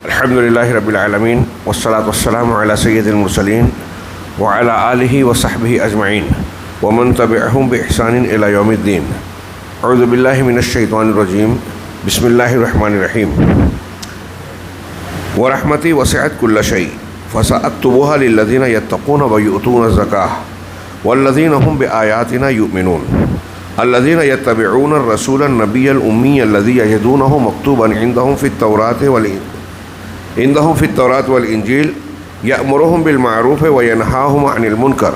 الحمد لله رب العالمين والصلاة والسلام على سيد المرسلين وعلى آله وصحبه أجمعين ومن تبعهم بإحسان إلى يوم الدين. أعوذ بالله من الشيطان الرجيم. بسم الله الرحمن الرحيم. ورحمتي وسعت كل شيء فسأكتبها للذين يتقون ويؤتون الزكاة والذين هم بآياتنا يؤمنون الذين يتبعون الرسول النبي الأمي الذي يجدونه مكتوبا عندهم في التوراة والإنجيل يأمرهم بالمعروف وينهاهم عن المنكر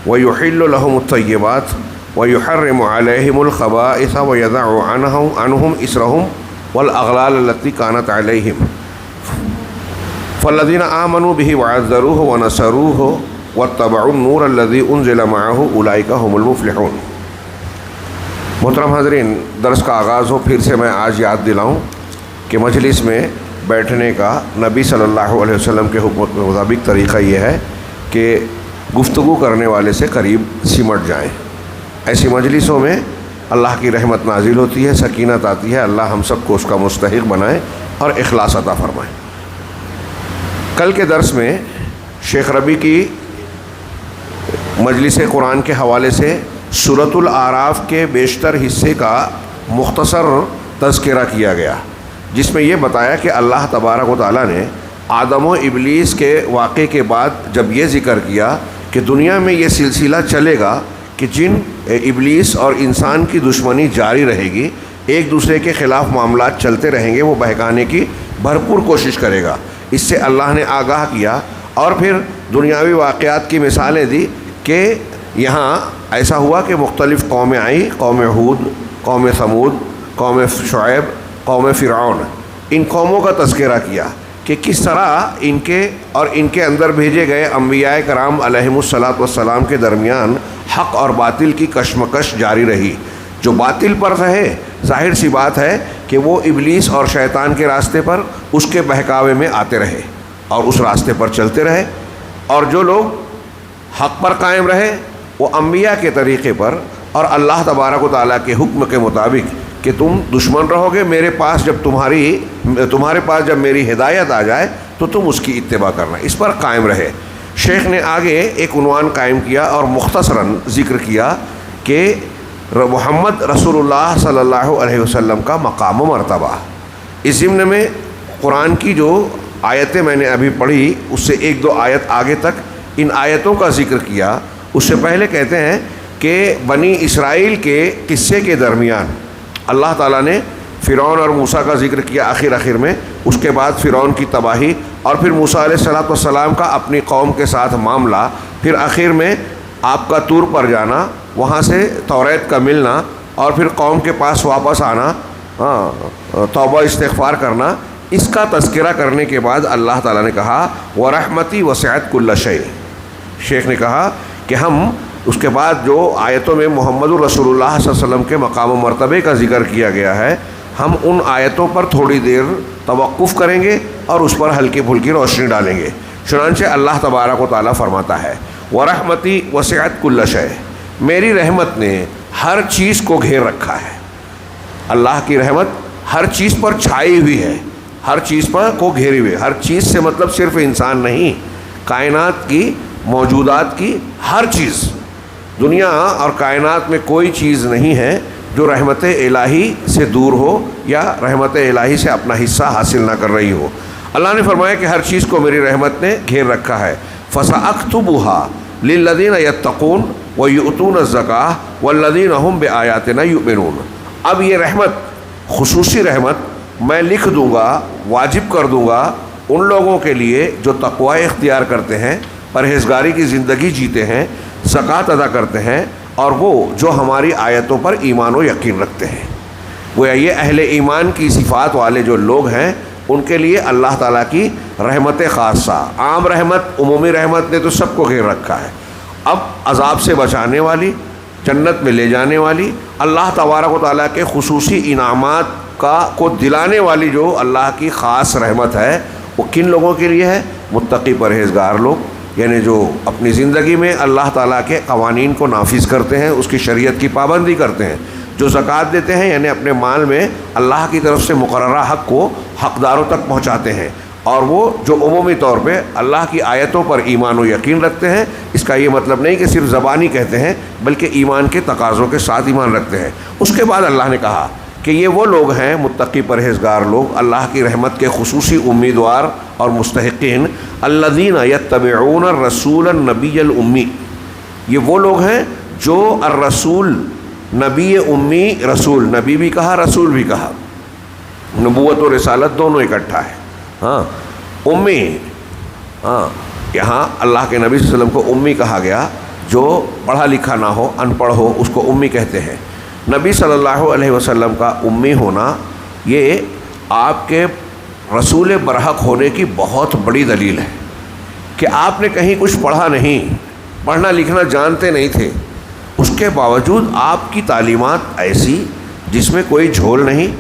ويحل لهم الطيبات ويحرم عليهم الخبائث ويضع عنهم إسرهم والأغلال التي كانت عليهم فالذين آمنوا به وعزروه ونصروه واتبعوا النور الذي أنزل معه أولئك هم المفلحون. محترم حاضرین، درس کا آغاز ہو پھر سے میں آج یاد دلاؤں کہ مجلس میں بیٹھنے کا نبی صلی اللہ علیہ وسلم کے حکم کے مطابق طریقہ یہ ہے کہ گفتگو کرنے والے سے قریب سمٹ جائیں. ایسی مجلسوں میں اللہ کی رحمت نازل ہوتی ہے، سکینت آتی ہے. اللہ ہم سب کو اس کا مستحق بنائے اور اخلاص عطا فرمائے. کل کے درس میں شیخ ربیع کی مجلس قرآن کے حوالے سے سورۃ الاعراف کے بیشتر حصے کا مختصر تذکرہ کیا گیا، جس میں یہ بتایا کہ اللہ تبارک و تعالیٰ نے آدم و ابلیس کے واقعے کے بعد جب یہ ذکر کیا کہ دنیا میں یہ سلسلہ چلے گا کہ جن ابلیس اور انسان کی دشمنی جاری رہے گی، ایک دوسرے کے خلاف معاملات چلتے رہیں گے، وہ بہکانے کی بھرپور کوشش کرے گا. اس سے اللہ نے آگاہ کیا اور پھر دنیاوی واقعات کی مثالیں دی کہ یہاں ایسا ہوا کہ مختلف قومیں آئیں، قوم ہود، قوم ثمود، قوم شعیب، قوم فرعون. ان قوموں کا تذکرہ کیا کہ کس طرح ان کے اندر بھیجے گئے انبیاء کرام علیہم الصلاۃ والسلام کے درمیان حق اور باطل کی کشمکش جاری رہی. جو باطل پر رہے، ظاہر سی بات ہے کہ وہ ابلیس اور شیطان کے راستے پر اس کے بہکاوے میں آتے رہے اور اس راستے پر چلتے رہے، اور جو لوگ حق پر قائم رہے وہ انبیاء کے طریقے پر اور اللہ تبارک و تعالیٰ کے حکم کے مطابق کہ تم دشمن رہو گے میرے پاس، جب تمہارے پاس جب میری ہدایت آ جائے تو تم اس کی اتباع کرنا، اس پر قائم رہے. شیخ نے آگے ایک عنوان قائم کیا اور مختصراً ذکر کیا کہ محمد رسول اللہ صلی اللہ علیہ وسلم کا مقام و مرتبہ. اس ضمن میں قرآن کی جو آیتیں میں نے ابھی پڑھی اس سے ایک دو آیت آگے تک ان آیتوں کا ذکر کیا. اس سے پہلے کہتے ہیں کہ بنی اسرائیل کے قصے کے درمیان اللہ تعالیٰ نے فرعون اور موسیٰ کا ذکر کیا آخر میں، اس کے بعد فرعون کی تباہی اور پھر موسیٰ علیہ السلام کا اپنی قوم کے ساتھ معاملہ، پھر آخر میں آپ کا طور پر جانا، وہاں سے توریت کا ملنا اور پھر قوم کے پاس واپس آنا، توبہ استغفار کرنا. اس کا تذکرہ کرنے کے بعد اللہ تعالیٰ نے کہا وَرَحْمَتِي وَسِعَتْ كُلَّ شَيْءٍ. شیخ نے کہا کہ ہم اس کے بعد جو آیتوں میں محمد الرسول اللہ صلی اللہ علیہ وسلم کے مقام و مرتبے کا ذکر کیا گیا ہے، ہم ان آیتوں پر تھوڑی دیر توقف کریں گے اور اس پر ہلکی پھلکی روشنی ڈالیں گے. چنانچہ اللہ تبارک و تعالیٰ فرماتا ہے وَرَحْمَتِي وَسِعَتْ كُلَّ شَيْءٍ، میری رحمت نے ہر چیز کو گھیر رکھا ہے. اللہ کی رحمت ہر چیز پر چھائی ہوئی ہے، ہر چیز پر کو گھیری ہوئی. ہر چیز سے مطلب صرف انسان نہیں، کائنات کی، موجودات کی ہر چیز. دنیا اور کائنات میں کوئی چیز نہیں ہے جو رحمت الہی سے دور ہو یا رحمت الہی سے اپنا حصہ حاصل نہ کر رہی ہو. اللہ نے فرمایا کہ ہر چیز کو میری رحمت نے گھیر رکھا ہے. فَسَأَكْتُبُهَا لِلَّذِينَ يَتَّقُونَ وَيُؤْتُونَ الزَّكَاةَ وَالَّذِينَ هُمْ بِآيَاتِنَا يُؤْمِنُونَ. اب یہ رحمت، خصوصی رحمت میں لکھ دوں گا، واجب کر دوں گا ان لوگوں کے لیے جو تقوی اختیار کرتے ہیں، پرہیزگاری کی زندگی جیتے ہیں، زکوٰۃ ادا کرتے ہیں، اور وہ جو ہماری آیتوں پر ایمان و یقین رکھتے ہیں. گویا یہ اہل ایمان کی صفات والے جو لوگ ہیں ان کے لیے اللہ تعالیٰ کی رحمت خاصہ، عام رحمت، عمومی رحمت نے تو سب کو گھیر رکھا ہے. اب عذاب سے بچانے والی، جنت میں لے جانے والی، اللہ تبارک و تعالیٰ کے خصوصی انعامات کو دلانے والی جو اللہ کی خاص رحمت ہے، وہ کن لوگوں کے لیے ہے؟ متقی پرہیزگار لوگ، یعنی جو اپنی زندگی میں اللہ تعالیٰ کے قوانین کو نافذ کرتے ہیں، اس کی شریعت کی پابندی کرتے ہیں، جو زکوٰۃ دیتے ہیں یعنی اپنے مال میں اللہ کی طرف سے مقررہ حق کو حقداروں تک پہنچاتے ہیں، اور وہ جو عمومی طور پہ اللہ کی آیتوں پر ایمان و یقین رکھتے ہیں، اس کا یہ مطلب نہیں کہ صرف زبانی کہتے ہیں، بلکہ ایمان کے تقاضوں کے ساتھ ایمان رکھتے ہیں۔ اس کے بعد اللہ نے کہا کہ یہ وہ لوگ ہیں متقی پرہیزگار لوگ، اللہ کی رحمت کے خصوصی امیدوار اور مستحقین، الذین یتبعون الرسول النبی الامی، یہ وہ لوگ ہیں جو الرسول، نبی امی، رسول، نبی بھی کہا رسول بھی کہا، نبوت و رسالت دونوں اکٹھا ہے۔ ہاں امی، ہاں یہاں اللہ کے نبی صلی اللہ علیہ وسلم کو امی کہا گیا، جو پڑھا لکھا نہ ہو، ان پڑھ ہو، اس کو امی کہتے ہیں۔ نبی صلی اللہ علیہ وسلم کا امی ہونا یہ آپ کے رسول برحق ہونے کی بہت بڑی دلیل ہے کہ آپ نے کہیں کچھ پڑھا نہیں، پڑھنا لکھنا جانتے نہیں تھے، اس کے باوجود آپ کی تعلیمات ایسی جس میں کوئی جھول نہیں۔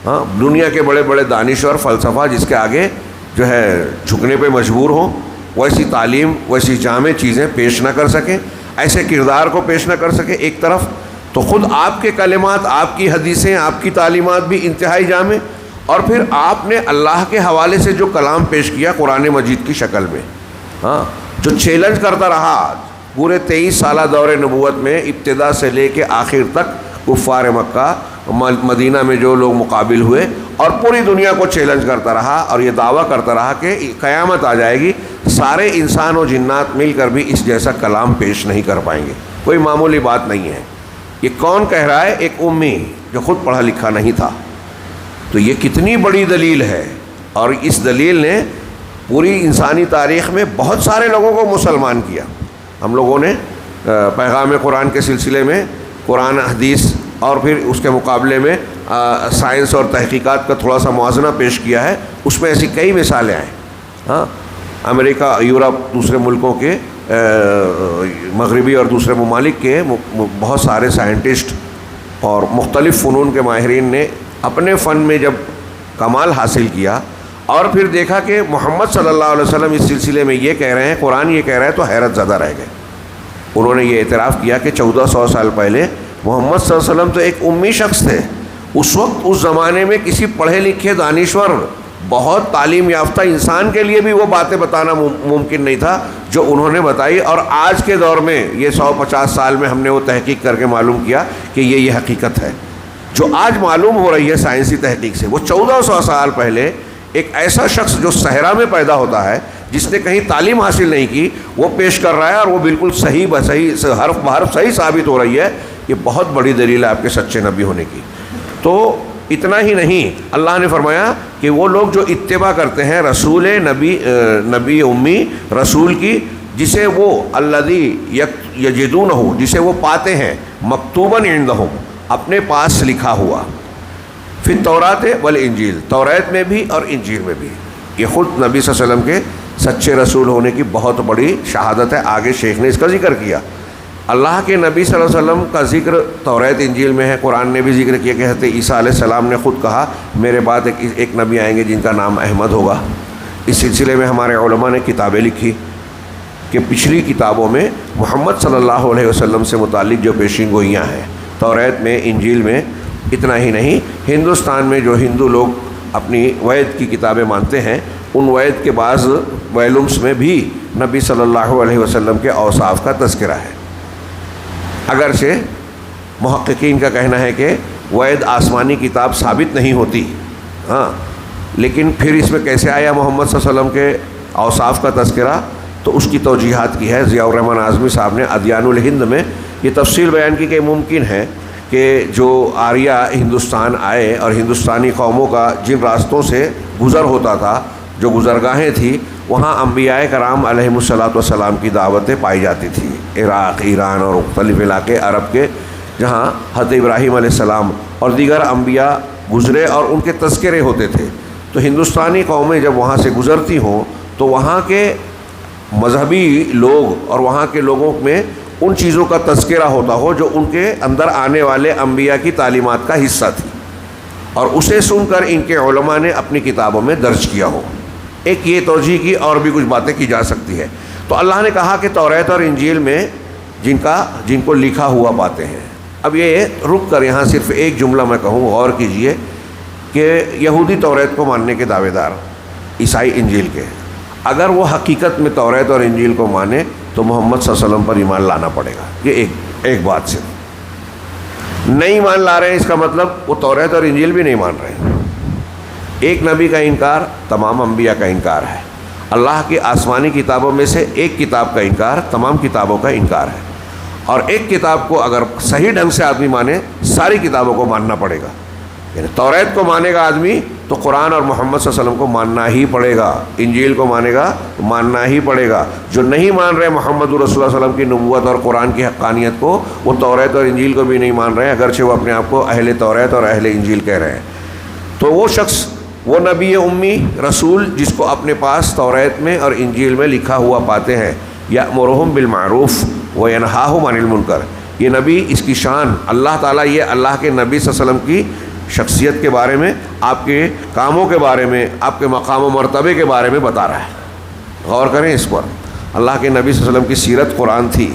ہاں دنیا کے بڑے بڑے دانشور فلسفہ جس کے آگے جو ہے جھکنے پہ مجبور ہوں، ویسی تعلیم، ویسی جامع چیزیں پیش نہ کر سکیں، ایسے کردار کو پیش نہ کر سکیں ایک طرف، تو خود آپ کے کلمات، آپ کی حدیثیں، آپ کی تعلیمات بھی انتہائی جامع، اور پھر آپ نے اللہ کے حوالے سے جو کلام پیش کیا قرآن مجید کی شکل میں، ہاں جو چیلنج کرتا رہا پورے 23 سالہ دور نبوت میں، ابتدا سے لے کے آخر تک کفار مکہ، مدینہ میں جو لوگ مقابل ہوئے، اور پوری دنیا کو چیلنج کرتا رہا اور یہ دعویٰ کرتا رہا کہ قیامت آ جائے گی، سارے انسان و جنات مل کر بھی اس جیسا کلام پیش نہیں کر پائیں گے، کوئی معمولی بات نہیں ہے۔ یہ کون کہہ رہا ہے؟ ایک امی جو خود پڑھا لکھا نہیں تھا۔ تو یہ کتنی بڑی دلیل ہے، اور اس دلیل نے پوری انسانی تاریخ میں بہت سارے لوگوں کو مسلمان کیا۔ ہم لوگوں نے پیغام قرآن کے سلسلے میں قرآن، حدیث، اور پھر اس کے مقابلے میں سائنس اور تحقیقات کا تھوڑا سا موازنہ پیش کیا ہے، اس میں ایسی کئی مثالیں آئیں۔ ہاں امریکہ، یورپ، دوسرے ملکوں کے، مغربی اور دوسرے ممالک کے بہت سارے سائنٹسٹ اور مختلف فنون کے ماہرین نے اپنے فن میں جب کمال حاصل کیا، اور پھر دیکھا کہ محمد صلی اللہ علیہ وسلم اس سلسلے میں یہ کہہ رہے ہیں، قرآن یہ کہہ رہا ہے، تو حیرت زدہ رہ گئے۔ انہوں نے یہ اعتراف کیا کہ 1400 سال پہلے محمد صلی اللہ علیہ وسلم تو ایک امی شخص تھے، اس وقت اس زمانے میں کسی پڑھے لکھے دانشور، بہت تعلیم یافتہ انسان کے لیے بھی وہ باتیں بتانا ممکن نہیں تھا جو انہوں نے بتائی، اور آج کے دور میں یہ 150 سال میں ہم نے وہ تحقیق کر کے معلوم کیا کہ یہ حقیقت ہے جو آج معلوم ہو رہی ہے سائنسی تحقیق سے۔ وہ 1400 سال پہلے ایک ایسا شخص جو صحرا میں پیدا ہوتا ہے، جس نے کہیں تعلیم حاصل نہیں کی، وہ پیش کر رہا ہے، اور وہ بالکل صحیح بصحیح، حرف بحرف صحیح ثابت ہو رہی ہے۔ یہ بہت بڑی دلیل ہے آپ کے سچے نبی ہونے کی۔ تو اتنا ہی نہیں، اللہ نے فرمایا کہ وہ لوگ جو اتباع کرتے ہیں رسول نبی امی، رسول کی، جسے وہ الذی یجدونہ، جسے وہ پاتے ہیں مکتوباً عندہم، اپنے پاس لکھا ہوا، فی التوراۃ والانجیل، توریت میں بھی اور انجیل میں بھی۔ یہ خود نبی صلی اللہ علیہ وسلم کے سچے رسول ہونے کی بہت بڑی شہادت ہے۔ آگے شیخ نے اس کا ذکر کیا۔ اللہ کے نبی صلی اللہ علیہ وسلم کا ذکر توریت انجیل میں ہے، قرآن نے بھی ذکر کیا کہ حضرت عیسیٰ علیہ السلام نے خود کہا میرے بعد ایک نبی آئیں گے جن کا نام احمد ہوگا۔ اس سلسلے میں ہمارے علماء نے کتابیں لکھی کہ پچھلی کتابوں میں محمد صلی اللہ علیہ وسلم سے متعلق جو پیشین گوئیاں ہیں توریت میں، انجیل میں، اتنا ہی نہیں، ہندوستان میں جو ہندو لوگ اپنی وید کی کتابیں مانتے ہیں، ان وید کے بعض ویلومس میں بھی نبی صلی اللہ علیہ وسلم کے اوصاف کا تذکرہ ہے۔ اگرچہ محققین کا کہنا ہے کہ وید آسمانی کتاب ثابت نہیں ہوتی، ہاں، لیکن پھر اس میں کیسے آیا محمد صلی اللہ علیہ وسلم کے اوصاف کا تذکرہ؟ تو اس کی توجیحات کی ہے ضیاء الرحمن اعظمی صاحب نے ادیان الہند میں یہ تفصیل بیان کی کہ ممکن ہے کہ جو آریہ ہندوستان آئے اور ہندوستانی قوموں کا جن راستوں سے گزر ہوتا تھا، جو گزرگاہیں تھیں، وہاں انبیاء کرام علیہم الصلوۃ والسلام کی دعوتیں پائی جاتی تھیں، عراق، ایران اور مختلف علاقے عرب کے، جہاں حضرت ابراہیم علیہ السلام اور دیگر انبیاء گزرے اور ان کے تذکرے ہوتے تھے۔ تو ہندوستانی قومیں جب وہاں سے گزرتی ہوں تو وہاں کے مذہبی لوگ اور وہاں کے لوگوں میں ان چیزوں کا تذکرہ ہوتا ہو جو ان کے اندر آنے والے انبیاء کی تعلیمات کا حصہ تھی، اور اسے سن کر ان کے علماء نے اپنی کتابوں میں درج کیا ہو۔ ایک یہ توجیہ کی، اور بھی کچھ باتیں کی جا سکتی ہے۔ تو اللہ نے کہا کہ توریت اور انجیل میں جن کو لکھا ہوا پاتے ہیں۔ اب یہ رک کر یہاں صرف ایک جملہ میں کہوں، غور کیجئے کہ یہودی توریت کو ماننے کے دعوے دار، عیسائی انجیل کے، اگر وہ حقیقت میں توریت اور انجیل کو مانے تو محمد صلی اللہ علیہ وسلم پر ایمان لانا پڑے گا. یہ ایک بات سے نہیں مان لا رہے ہیں، اس کا مطلب وہ توریت اور انجیل بھی نہیں مان رہے ہیں. ایک نبی کا انکار تمام انبیاء کا انکار ہے. اللہ کی آسمانی کتابوں میں سے ایک کتاب کا انکار تمام کتابوں کا انکار ہے. اور ایک کتاب کو اگر صحیح ڈھنگ سے آدمی مانے ساری کتابوں کو ماننا پڑے گا. یعنی توریت کو مانے گا آدمی تو قرآن اور محمد صلی اللہ علیہ وسلم کو ماننا ہی پڑے گا. انجیل کو مانے گا تو ماننا ہی پڑے گا. جو نہیں مان رہے محمد رسول اللہ صلی اللہ علیہ وسلم کی نبوت اور قرآن کی حقانیت کو، وہ توریت اور انجیل کو بھی نہیں مان رہے ہیں، اگرچہ وہ اپنے آپ کو اہل توریت اور اہل انجیل کہہ رہے ہیں. تو وہ شخص، وہ نبی امی رسول جس کو اپنے پاس توریت میں اور انجیل میں لکھا ہوا پاتے ہیں، یأمرہم بالمعروف وینہاہم عن المنکر، یہ نبی، اس کی شان اللہ تعالیٰ یہ اللہ کے نبی صلی اللہ علیہ وسلم کی شخصیت کے بارے میں، آپ کے کاموں کے بارے میں، آپ کے مقام و مرتبے کے بارے میں بتا رہا ہے. غور کریں اس پر. اللہ کے نبی صلی اللہ علیہ وسلم کی سیرت قرآن تھی،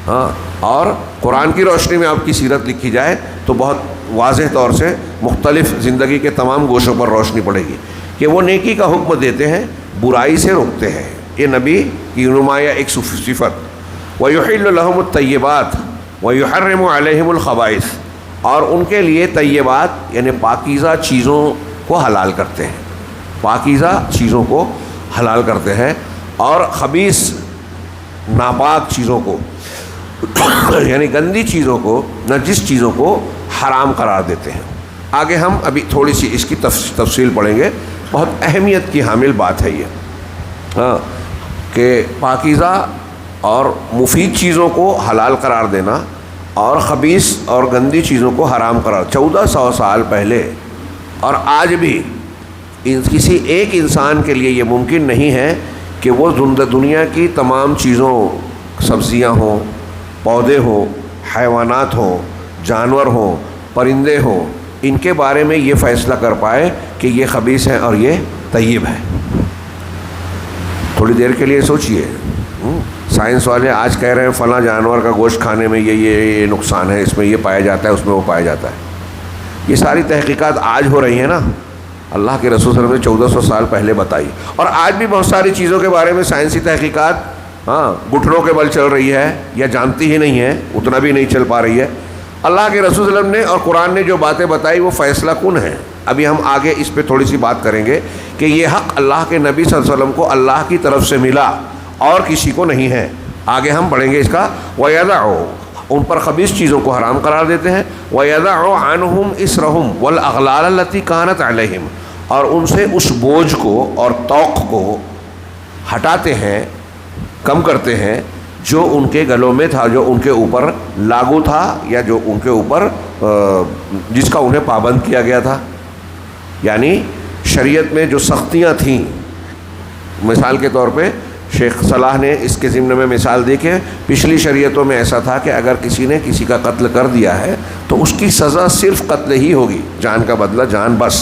ہاں، اور قرآن کی روشنی میں آپ کی سیرت لکھی جائے تو بہت واضح طور سے مختلف زندگی کے تمام گوشوں پر روشنی پڑے گی کہ وہ نیکی کا حکم دیتے ہیں، برائی سے روکتے ہیں. یہ نبی کی نمایاں ایک صفت. وَيُحِلُّ لَهُمُ الطَّيِّبَاتِ وَيُحَرِّمُ عَلَيْهِمُ الْخَبَائِثَ، اور ان کے لیے طیبات یعنی پاکیزہ چیزوں کو حلال کرتے ہیں، پاکیزہ چیزوں کو حلال کرتے ہیں، اور خبیث ناپاک چیزوں کو یعنی گندی چیزوں کو، نجس چیزوں کو حرام قرار دیتے ہیں. آگے ہم ابھی تھوڑی سی اس کی تفصیل پڑھیں گے. بہت اہمیت کی حامل بات ہے یہ، ہاں، کہ پاکیزہ اور مفید چیزوں کو حلال قرار دینا اور خبیث اور گندی چیزوں کو حرام قرار. 1400 سال پہلے اور آج بھی کسی ایک انسان کے لیے یہ ممکن نہیں ہے کہ وہ دنیا کی تمام چیزوں، سبزیاں ہوں، پودے ہوں، حیوانات ہوں، جانور ہوں، پرندے ہوں، ان کے بارے میں یہ فیصلہ کر پائے کہ یہ خبیث ہے اور یہ طیب ہے. تھوڑی دیر کے لیے سوچئے. سائنس والے آج کہہ رہے ہیں فلاں جانور کا گوشت کھانے میں یہ نقصان ہے، اس میں یہ پایا جاتا ہے، اس میں وہ پایا جاتا ہے. یہ ساری تحقیقات آج ہو رہی ہیں نا، اللہ کے رسول صلی اللہ علیہ وسلم نے 1400 سال پہلے بتائی. اور آج بھی بہت ساری چیزوں کے بارے میں سائنسی تحقیقات، ہاں، گھٹنوں کے بل چل رہی ہے یا جانتی ہی نہیں ہے، اتنا بھی نہیں چل پا رہی ہے. اللہ کے رسول صلی اللہ علیہ وسلم نے اور قرآن نے جو باتیں بتائی وہ فیصلہ کن ہیں. ابھی ہم آگے اس پہ تھوڑی سی بات کریں گے کہ یہ حق اللہ کے نبی صلی اللہ علیہ وسلم کو اللہ کی طرف سے ملا اور کسی کو نہیں ہے. آگے ہم پڑھیں گے اس کا. وَيَدَعُ، ان پر خبیث چیزوں کو حرام قرار دیتے ہیں. وَيَدَعُ عَنْهُمْ إِسْرَهُمْ وَالْأَغْلَالَ الَّتِي كَانَتْ عَلَيْهِمْ، اور ان سے اس بوجھ کو اور توق کو ہٹاتے ہیں، کم کرتے ہیں جو ان کے گلوں میں تھا، جو ان کے اوپر لاگو تھا یا جو ان کے اوپر جس کا انہیں پابند کیا گیا تھا. یعنی شریعت میں جو سختیاں تھیں، مثال کے طور پہ شیخ صلاح نے اس کے ضمن میں مثال دی کہ پچھلی شریعتوں میں ایسا تھا کہ اگر کسی نے کسی کا قتل کر دیا ہے تو اس کی سزا صرف قتل ہی ہوگی، جان کا بدلہ جان بس.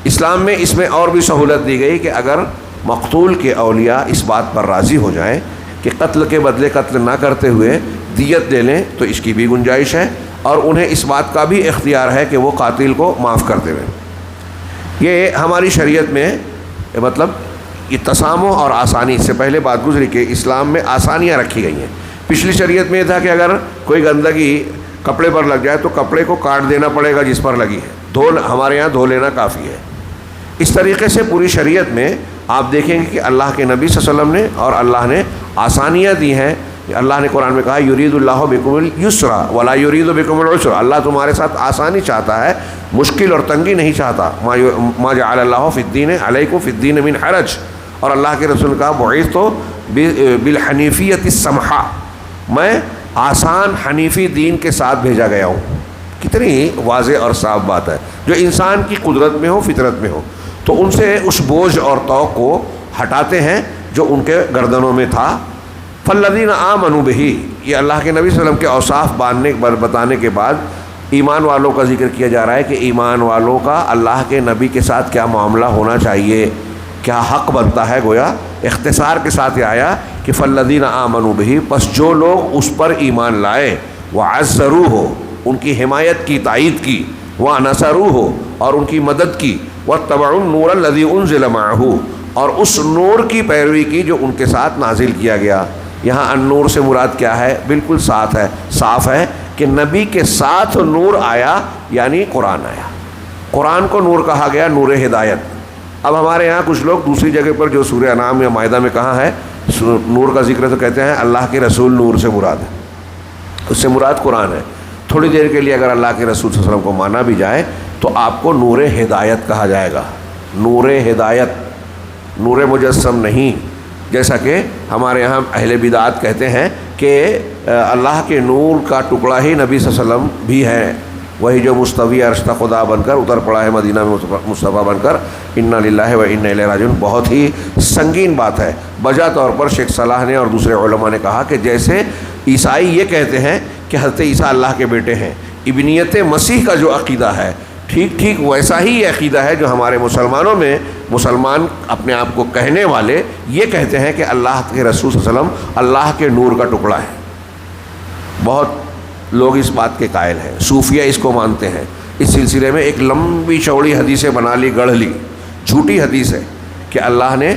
اسلام میں اس میں اور بھی سہولت دی گئی کہ اگر مقتول کے اولیاء اس بات پر راضی ہو جائیں کہ قتل کے بدلے قتل نہ کرتے ہوئے دیت دے لیں تو اس کی بھی گنجائش ہے، اور انہیں اس بات کا بھی اختیار ہے کہ وہ قاتل کو معاف کر دیں. یہ ہماری شریعت میں مطلب یہ تسامح اور آسانی، اس سے پہلے بات گزری کہ اسلام میں آسانیاں رکھی گئی ہیں. پچھلی شریعت میں یہ تھا کہ اگر کوئی گندگی کپڑے پر لگ جائے تو کپڑے کو کاٹ دینا پڑے گا جس پر لگی ہے، ہمارے یہاں دھو لینا کافی ہے. اس طریقے سے پوری شریعت میں آپ دیکھیں گے کہ اللہ کے نبی صلی اللہ علیہ وسلم نے اور اللہ نے آسانیاں دی ہیں. اللہ نے قرآن میں کہا یرید اللہ بکم اليسر ولا یرید بکم العسر، اللہ تمہارے ساتھ آسانی چاہتا ہے، مشکل اور تنگی نہیں چاہتا. ما جعل اللہ فی الدین علیکم فی الدین من حرج، اور اللہ کے رسول نے کہا بعثت بالحنیفیۃ السمحاء، میں آسان حنیفی دین کے ساتھ بھیجا گیا ہوں. کتنی واضح اور صاف بات ہے. جو انسان کی قدرت میں ہو، فطرت میں ہو، تو ان سے اس بوجھ اور توق کو ہٹاتے ہیں جو ان کے گردنوں میں تھا. فالذین آمنوا بہ، یہ اللہ کے نبی صلی اللہ علیہ وسلم کے اوصاف بتانے کے بعد ایمان والوں کا ذکر کیا جا رہا ہے کہ ایمان والوں کا اللہ کے نبی کے ساتھ کیا معاملہ ہونا چاہیے، کیا حق بنتا ہے. گویا اختصار کے ساتھ یہ آیا کہ فالذین آمنوا بہ، پس جو لوگ اس پر ایمان لائے، وعزروہ، ان کی حمایت کی، تائید کی، ونصروہ، اور ان کی مدد کی، واتبعوا النور الذی انزل معہ، اور اس نور کی پیروی کی جو ان کے ساتھ نازل کیا گیا۔ یہاں النور سے مراد کیا ہے؟ بالکل صاف ہے کہ نبی کے ساتھ نور آیا، یعنی قرآن آیا۔ قرآن کو نور کہا گیا، نور ہدایت۔ اب ہمارے یہاں کچھ لوگ دوسری جگہ پر جو سورہ انعام یا مائدہ میں کہاں ہے نور کا ذکر، تو کہتے ہیں اللہ کے رسول نور سے مراد ہے، اس سے مراد قرآن ہے۔ تھوڑی دیر کے لیے اگر اللہ کے رسول صلی اللہ علیہ وسلم کو مانا بھی جائے تو آپ کو نور ہدایت کہا جائے گا، نور ہدایت، نور مجسم نہیں۔ جیسا کہ ہمارے یہاں اہل بدعت کہتے ہیں کہ اللہ کے نور کا ٹکڑا ہی نبی صلی اللہ علیہ وسلم بھی ہے، وہی جو مستوی عرش کا خدا بن کر اتر پڑا ہے مدینہ میں مصطفیٰ بن کر۔ انا للہ و انا الیہ راجعون، بہت ہی سنگین بات ہے۔ بجا طور پر شیخ صلاح نے اور دوسرے علماء نے کہا کہ جیسے عیسائی یہ کہتے ہیں کہ حضرت عیسیٰ اللہ کے بیٹے ہیں، ابنیت مسیح کا جو عقیدہ ہے ٹھیک ویسا ہی یہ عقیدہ ہے جو ہمارے مسلمانوں میں مسلمان اپنے آپ کو کہنے والے یہ کہتے ہیں کہ اللہ کے رسول صلی اللہ علیہ وسلم اللہ کے نور کا ٹکڑا ہے۔ بہت لوگ اس بات کے قائل ہیں، صوفیہ اس کو مانتے ہیں۔ اس سلسلے میں ایک لمبی چوڑی حدیثیں بنا لی، گڑھ لی، جھوٹی حدیث ہے کہ اللہ نے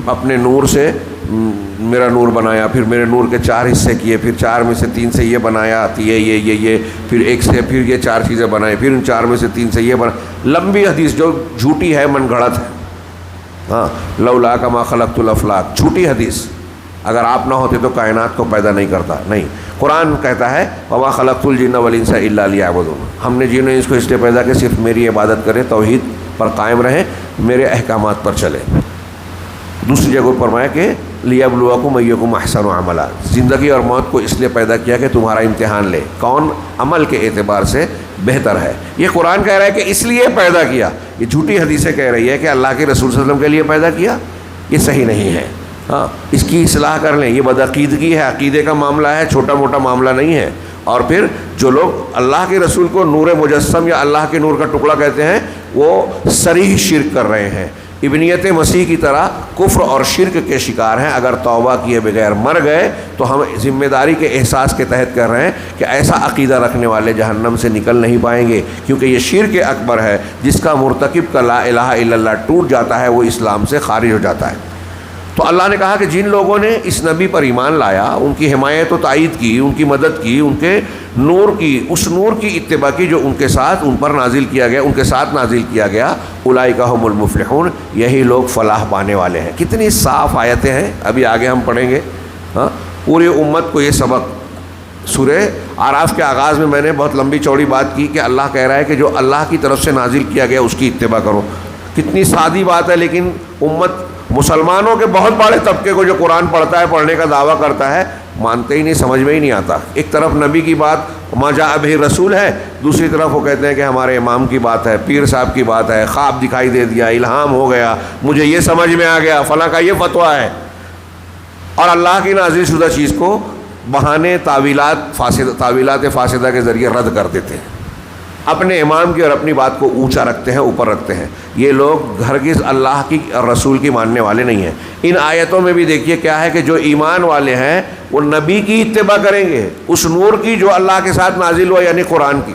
اپنے نور سے میرا نور بنایا، پھر میرے نور کے 4 حصے کیے، پھر 4 میں سے 3 سے یہ بنایا، یہ پھر 1 سے پھر یہ 4 چیزیں بنائیں، پھر ان 4 میں سے 3 سے یہ بنا۔ لمبی حدیث جو جھوٹی ہے، من گھڑت ہے۔ ہاں، لولا کما خلقت الافلاک، جھوٹی حدیث۔ اگر آپ نہ ہوتے تو کائنات کو پیدا نہیں کرتا، نہیں۔ قرآن کہتا ہے وما خلقت الجن والانس الا لیعبدون، ہم نے جن و انس کو اس لیے پیدا کہ صرف میری عبادت کریں، توحید پر قائم رہیں، میرے احکامات پر چلیں۔ دوسری جگہ پر فرمایا کہ لیبلوکم ایکم احسن عملا، زندگی اور موت کو اس لیے پیدا کیا کہ تمہارا امتحان لے کون عمل کے اعتبار سے بہتر ہے۔ یہ قرآن کہہ رہا ہے کہ اس لیے پیدا کیا، یہ جھوٹی حدیثیں کہہ رہی ہے کہ اللہ کے رسول صلی اللہ علیہ وسلم کے لیے پیدا کیا، یہ صحیح نہیں ہے۔ ہاں، اس کی اصلاح کر لیں، یہ بدعقیدگی ہے، عقیدے کا معاملہ ہے، چھوٹا موٹا معاملہ نہیں ہے۔ اور پھر جو لوگ اللہ کے رسول کو نور مجسم یا اللہ کے نور کا ٹکڑا کہتے ہیں، وہ صریح شرک کر رہے ہیں، ابنیت مسیح کی طرح کفر اور شرک کے شکار ہیں۔ اگر توبہ کیے بغیر مر گئے تو ہم ذمہ داری کے احساس کے تحت کر رہے ہیں کہ ایسا عقیدہ رکھنے والے جہنم سے نکل نہیں پائیں گے، کیونکہ یہ شرک اکبر ہے، جس کا مرتکب کا لا الہ الا اللہ ٹوٹ جاتا ہے، وہ اسلام سے خارج ہو جاتا ہے۔ تو اللہ نے کہا کہ جن لوگوں نے اس نبی پر ایمان لایا، ان کی حمایت و تائید کی، ان کی مدد کی، ان کے نور کی، اس نور کی اتباع کی جو ان کے ساتھ ان پر نازل کیا گیا، ان کے ساتھ نازل کیا گیا، اولئک هم المفلحون، یہی لوگ فلاح پانے والے ہیں۔ کتنی صاف آیتیں ہیں، ابھی آگے ہم پڑھیں گے۔ ہاں، پوری امت کو یہ سبق سورہ اعراف کے آغاز میں نے بہت لمبی چوڑی بات کی کہ اللہ کہہ رہا ہے کہ جو اللہ کی طرف سے نازل کیا گیا اس کی اتباع کرو۔ کتنی سادی بات ہے، لیکن امت مسلمانوں کے بہت بڑے طبقے کو جو قرآن پڑھتا ہے، پڑھنے کا دعویٰ کرتا ہے، مانتے ہی نہیں، سمجھ میں ہی نہیں آتا۔ ایک طرف نبی کی بات ما جاء بہ رسول ہے، دوسری طرف وہ کہتے ہیں کہ ہمارے امام کی بات ہے، پیر صاحب کی بات ہے، خواب دکھائی دے دیا، الہام ہو گیا، مجھے یہ سمجھ میں آ گیا، فلاں کا یہ فتویٰ ہے، اور اللہ کی نازل شدہ چیز کو بہانے تعویلات فاسدہ کے ذریعے رد کر دیتے ہیں، اپنے امام کی اور اپنی بات کو اونچا رکھتے ہیں، اوپر رکھتے ہیں۔ یہ لوگ ہرگز اللہ کی اور رسول کی ماننے والے نہیں ہیں۔ ان آیتوں میں بھی دیکھیے کیا ہے کہ جو ایمان والے ہیں وہ نبی کی اتباع کریں گے، اس نور کی جو اللہ کے ساتھ نازل ہوا، یعنی قرآن کی۔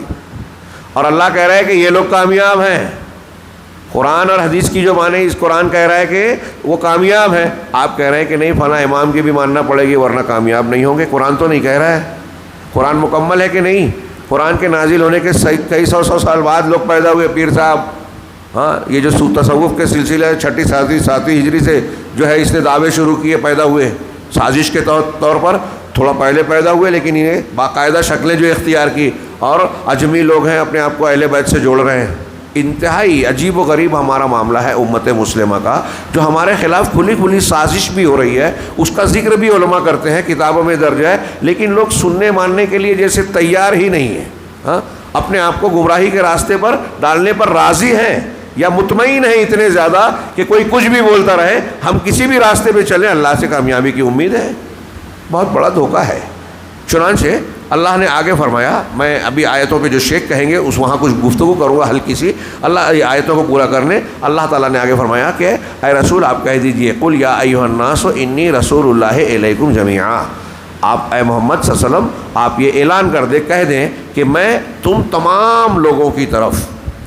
اور اللہ کہہ رہا ہے کہ یہ لوگ کامیاب ہیں۔ قرآن اور حدیث کی جو مانے، اس قرآن کہہ رہا ہے کہ وہ کامیاب ہیں، آپ کہہ رہے ہیں کہ نہیں فلاں امام کی بھی ماننا پڑے گی ورنہ کامیاب نہیں ہوں گے۔ قرآن تو نہیں کہہ رہا ہے، قرآن مکمل ہے کہ نہیں؟ قرآن کے نازل ہونے کے کئی سو سال بعد لوگ پیدا ہوئے، پیر صاحب۔ ہاں، یہ جو تصوف کے سلسلہ ہے 6 7 ہجری سے جو ہے اس نے دعوے شروع کیے، پیدا ہوئے سازش کے طور پر، تھوڑا پہلے پیدا ہوئے، لیکن انہیں باقاعدہ شکلیں جو اختیار کی، اور اجمی لوگ ہیں، اپنے آپ کو اہل بیت سے جوڑ رہے ہیں۔ انتہائی عجیب و غریب ہمارا معاملہ ہے امت مسلمہ کا، جو ہمارے خلاف کھلی سازش بھی ہو رہی ہے، اس کا ذکر بھی علماء کرتے ہیں، کتابوں میں درج ہے، لیکن لوگ سننے ماننے کے لیے جیسے تیار ہی نہیں ہیں۔ ہاں، اپنے آپ کو گمراہی کے راستے پر ڈالنے پر راضی ہیں یا مطمئن ہیں اتنے زیادہ کہ کوئی کچھ بھی بولتا رہے، ہم کسی بھی راستے پہ چلیں، اللہ سے کامیابی کی امید ہے۔ بہت بڑا دھوکہ ہے۔ چنانچہ اللہ نے آگے فرمایا، میں ابھی آیتوں پہ جو شیخ کہیں گے اس وہاں کچھ گفتگو کروں گا ہلکی سی، اللہ یہ آیتوں کو پورا کرنے اللہ تعالیٰ نے آگے فرمایا کہ اے رسول آپ کہہ دیجئے قل یا ایھا الناس انی رسول اللہ الیکم جمیعا، آپ اے محمد صلی اللہ علیہ وسلم آپ یہ اعلان کر دیں، کہہ دیں کہ میں تم تمام لوگوں کی طرف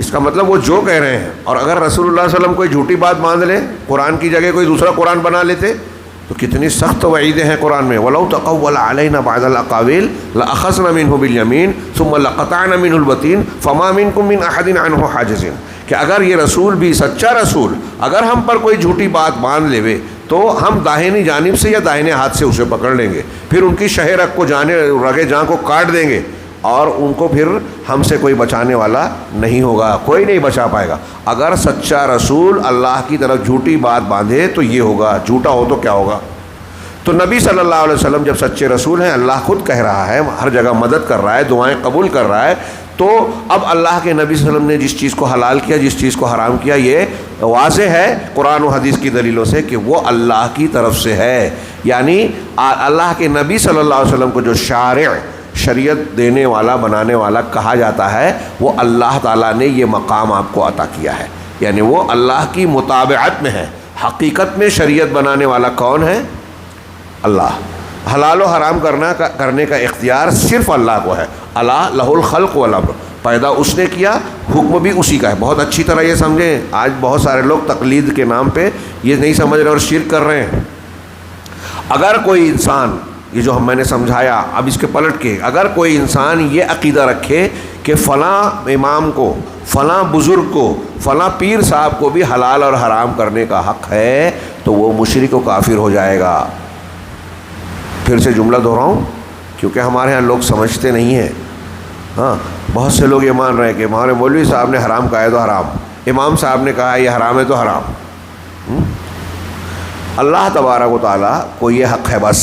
اس کا مطلب وہ جو کہہ رہے ہیں، اور اگر رسول اللہ صلی اللہ علیہ وسلم کوئی جھوٹی بات باندھ لے، قرآن کی جگہ کوئی دوسرا قرآن بنا لیتے، تو کتنی سخت وعیدیں ہیں قرآن میں. وَلَوْ تَقَوَّلَ عَلَيْنَا بَعْضَ الْأَقَاوِيلِ لَأَخَذْنَا مِنْهُ بِالْيَمِينِ ثُمَّ لَقَطَعْنَا مِنْهُ الْوَتِينَ فَمَا مِنْكُمْ مِنْ أَحَدٍ عَنْهُ حَاجِزٍ. کہ اگر یہ رسول بھی سچا رسول اگر ہم پر کوئی جھوٹی بات باندھ لے تو ہم داہنی جانب سے یا داہنے ہاتھ سے اسے پکڑ لیں گے، پھر ان کی شہ رگ کو رگے جاں کو کاٹ دیں گے، اور ان کو پھر ہم سے کوئی بچانے والا نہیں ہوگا، کوئی نہیں بچا پائے گا. اگر سچا رسول اللہ کی طرف جھوٹی بات باندھے تو یہ ہوگا، جھوٹا ہو تو کیا ہوگا. تو نبی صلی اللہ علیہ وسلم جب سچے رسول ہیں، اللہ خود کہہ رہا ہے، ہر جگہ مدد کر رہا ہے، دعائیں قبول کر رہا ہے، تو اب اللہ کے نبی صلی اللہ علیہ وسلم نے جس چیز کو حلال کیا، جس چیز کو حرام کیا، یہ واضح ہے قرآن و حدیث کی دلیلوں سے کہ وہ اللہ کی طرف سے ہے. یعنی اللہ کے نبی صلی اللہ علیہ وسلم کو جو شارع، شریعت دینے والا بنانے والا کہا جاتا ہے، وہ اللہ تعالیٰ نے یہ مقام آپ کو عطا کیا ہے. یعنی وہ اللہ کی متابعت میں ہے. حقیقت میں شریعت بنانے والا کون ہے؟ اللہ. حلال و حرام کرنے کا اختیار صرف اللہ کو ہے. اللہ لہ الخلق والامر، پیدا اس نے کیا، حکم بھی اسی کا ہے. بہت اچھی طرح یہ سمجھیں. آج بہت سارے لوگ تقلید کے نام پہ یہ نہیں سمجھ رہے اور شرک کر رہے ہیں. اگر کوئی انسان، یہ جو میں نے سمجھایا اب اس کے پلٹ کے، اگر کوئی انسان یہ عقیدہ رکھے کہ فلاں امام کو، فلاں بزرگ کو، فلاں پیر صاحب کو بھی حلال اور حرام کرنے کا حق ہے، تو وہ مشرک و کافر ہو جائے گا. پھر سے جملہ دہراؤں کیونکہ ہمارے ہاں لوگ سمجھتے نہیں ہیں. ہاں، بہت سے لوگ یہ مان رہے ہیں کہ ہمارے مولوی صاحب نے حرام کہا ہے تو حرام، امام صاحب نے کہا ہے یہ حرام ہے تو حرام. اللہ تبارک و تعالیٰ کو یہ حق ہے بس،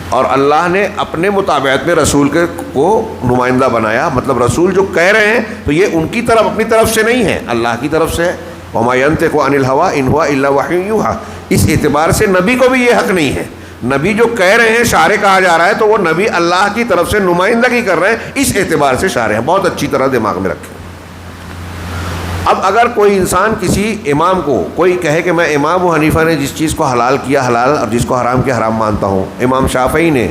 اور اللہ نے اپنے مطابعت میں رسول کو نمائندہ بنایا. مطلب رسول جو کہہ رہے ہیں تو یہ ان کی طرف، اپنی طرف سے نہیں ہے، اللہ کی طرف سے ہے. وَمَا يَنطِقُ عَنِ الْهَوَىٰ إِنْ هُوَ إِلَّا وَحْيٌ يُوحَىٰ. اس اعتبار سے نبی کو بھی یہ حق نہیں ہے. نبی جو کہہ رہے ہیں شارع کہا جا رہا ہے تو وہ نبی اللہ کی طرف سے نمائندگی کر رہے ہیں، اس اعتبار سے شارع ہیں. بہت اچھی طرح دماغ میں رکھیں. اب اگر کوئی انسان کسی امام کو، کوئی کہے کہ میں امام ابو حنیفہ نے جس چیز کو حلال کیا حلال اور جس کو حرام کیا حرام مانتا ہوں، امام شافعی نے،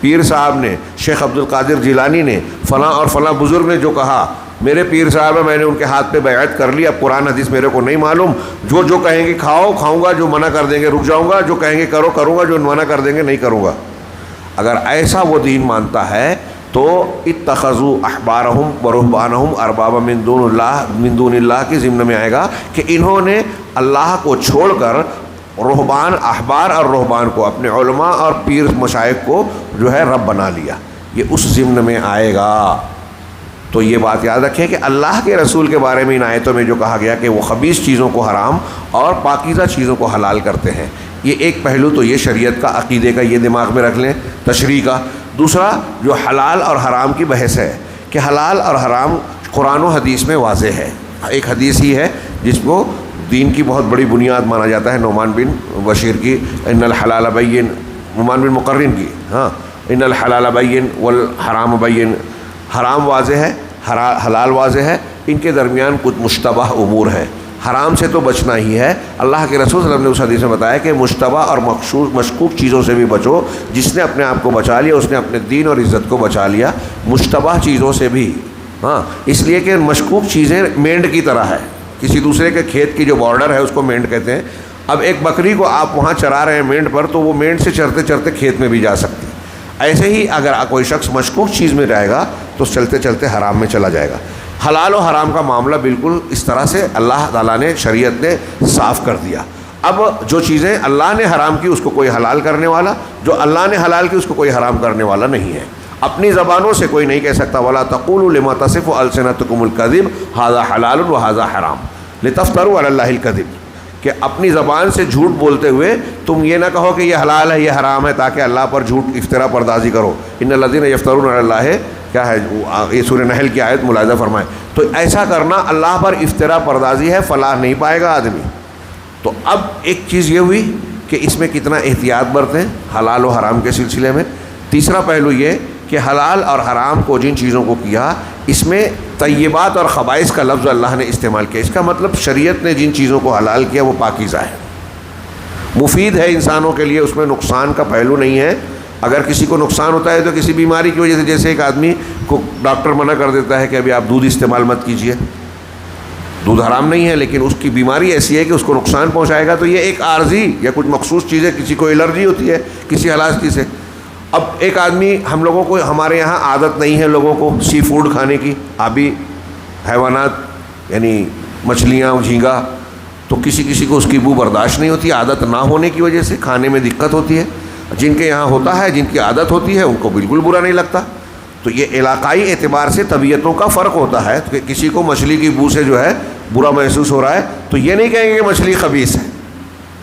پیر صاحب نے، شیخ عبد القادر جیلانی نے، فلاں اور فلاں بزرگ نے جو کہا، میرے پیر صاحب ہے، میں نے ان کے ہاتھ پہ بیعت کر لی، اب قرآن حدیث میرے کو نہیں معلوم، جو کہیں گے کھاؤں گا، جو منع کر دیں گے رک جاؤں گا، جو کہیں گے کروں گا، جو منع کر دیں گے نہیں کروں گا. اگر ایسا وہ دین مانتا ہے تو اتخذوا احبارہم ورہبانہم اربابا من دون اللہ کے ضمن میں آئے گا کہ انہوں نے اللہ کو چھوڑ کر رہبان، احبار اور رہبان کو، اپنے علماء اور پیر مشائخ کو جو ہے رب بنا لیا. یہ اس ضمن میں آئے گا. تو یہ بات یاد رکھیں کہ اللہ کے رسول کے بارے میں ان آیتوں میں جو کہا گیا کہ وہ خبیث چیزوں کو حرام اور پاکیزہ چیزوں کو حلال کرتے ہیں، یہ ایک پہلو تو یہ شریعت کا، عقیدے کا، یہ دماغ میں رکھ لیں، تشریح کا. دوسرا جو حلال اور حرام کی بحث ہے کہ حلال اور حرام قرآن و حدیث میں واضح ہے. ایک حدیث ہی ہے جس کو دین کی بہت بڑی بنیاد مانا جاتا ہے، نعمان بن بشیر کی، ان الحلال بین، نعمان بن مقرن کی، ہاں، ان الحلال بین والحرام بین. حرام واضح ہے، حلال واضح ہے، ان کے درمیان کچھ مشتبہ امور ہیں. حرام سے تو بچنا ہی ہے. اللہ کے رسول صلی اللہ علیہ وسلم نے اس حدیث میں بتایا کہ مشتبہ اور مشکوک چیزوں سے بھی بچو. جس نے اپنے آپ کو بچا لیا اس نے اپنے دین اور عزت کو بچا لیا. مشتبہ چیزوں سے بھی، ہاں، اس لیے کہ مشکوک چیزیں مینڈ کی طرح ہے. کسی دوسرے کے کھیت کی جو بارڈر ہے اس کو مینڈ کہتے ہیں. اب ایک بکری کو آپ وہاں چرا رہے ہیں مینڈ پر، تو وہ مینڈ سے چرتے چرتے کھیت میں بھی جا سکتی. ایسے ہی اگر کوئی شخص مشکوک چیز میں جائے گا تو چلتے چلتے حرام میں چلا جائے گا. حلال و حرام کا معاملہ بالکل اس طرح سے اللہ تعالیٰ نے، شریعت نے صاف کر دیا. اب جو چیزیں اللہ نے حرام کی اس کو کوئی حلال کرنے والا، جو اللہ نے حلال کی اس کو کوئی حرام کرنے والا نہیں ہے. اپنی زبانوں سے کوئی نہیں کہہ سکتا وَلَا تَقُولُوا لِمَا تَصِفُ أَلْسِنَتُكُمُ الْكَذِبَ هَذَا حَلَالٌ وَهَذَا حَرَامٌ لِتَفْتَرُوا عَلَى اللَّهِ الْكَذِبَ. کہ اپنی زبان سے جھوٹ بولتے ہوئے تم یہ نہ کہو کہ یہ حلال ہے یہ حرام ہے تاکہ اللہ پر جھوٹ افطرا پردازی کرو. ان الذین یفترون علی اللہ، کیا ہے یہ سورہ نحل کی آیت ملاحظہ فرمائیں. تو ایسا کرنا اللہ پر افطرا پردازی ہے، فلاح نہیں پائے گا آدمی. تو اب ایک چیز یہ ہوئی کہ اس میں کتنا احتیاط برتیں حلال و حرام کے سلسلے میں. تیسرا پہلو یہ کہ حلال اور حرام کو جن چیزوں کو کیا، اس میں طیبات اور خبائث کا لفظ اللہ نے استعمال کیا. اس کا مطلب شریعت نے جن چیزوں کو حلال کیا وہ پاکیزہ ہے، مفید ہے انسانوں کے لیے، اس میں نقصان کا پہلو نہیں ہے. اگر کسی کو نقصان ہوتا ہے تو کسی بیماری کی وجہ سے، جیسے ایک آدمی کو ڈاکٹر منع کر دیتا ہے کہ ابھی آپ دودھ استعمال مت کیجیے، دودھ حرام نہیں ہے لیکن اس کی بیماری ایسی ہے کہ اس کو نقصان پہنچائے گا، تو یہ ایک عارضی یا کچھ مخصوص چیز ہے، کسی کو الرجی ہوتی ہے کسی ہلاستی سے۔ اب ایک آدمی، ہم لوگوں کو، ہمارے یہاں عادت نہیں ہے لوگوں کو سی فوڈ کھانے کی، آبی حیوانات یعنی مچھلیاں، جھینگا، تو کسی کو اس کی بو برداشت نہیں ہوتی، عادت نہ ہونے کی وجہ سے کھانے میں دقت ہوتی ہے۔ جن کے یہاں ہوتا ہے، جن کی عادت ہوتی ہے، ان کو بالکل برا نہیں لگتا۔ تو یہ علاقائی اعتبار سے طبیعتوں کا فرق ہوتا ہے، کہ کسی کو مچھلی کی بو سے جو ہے برا محسوس ہو رہا ہے تو یہ نہیں کہیں گے کہ مچھلی خبیث ہے۔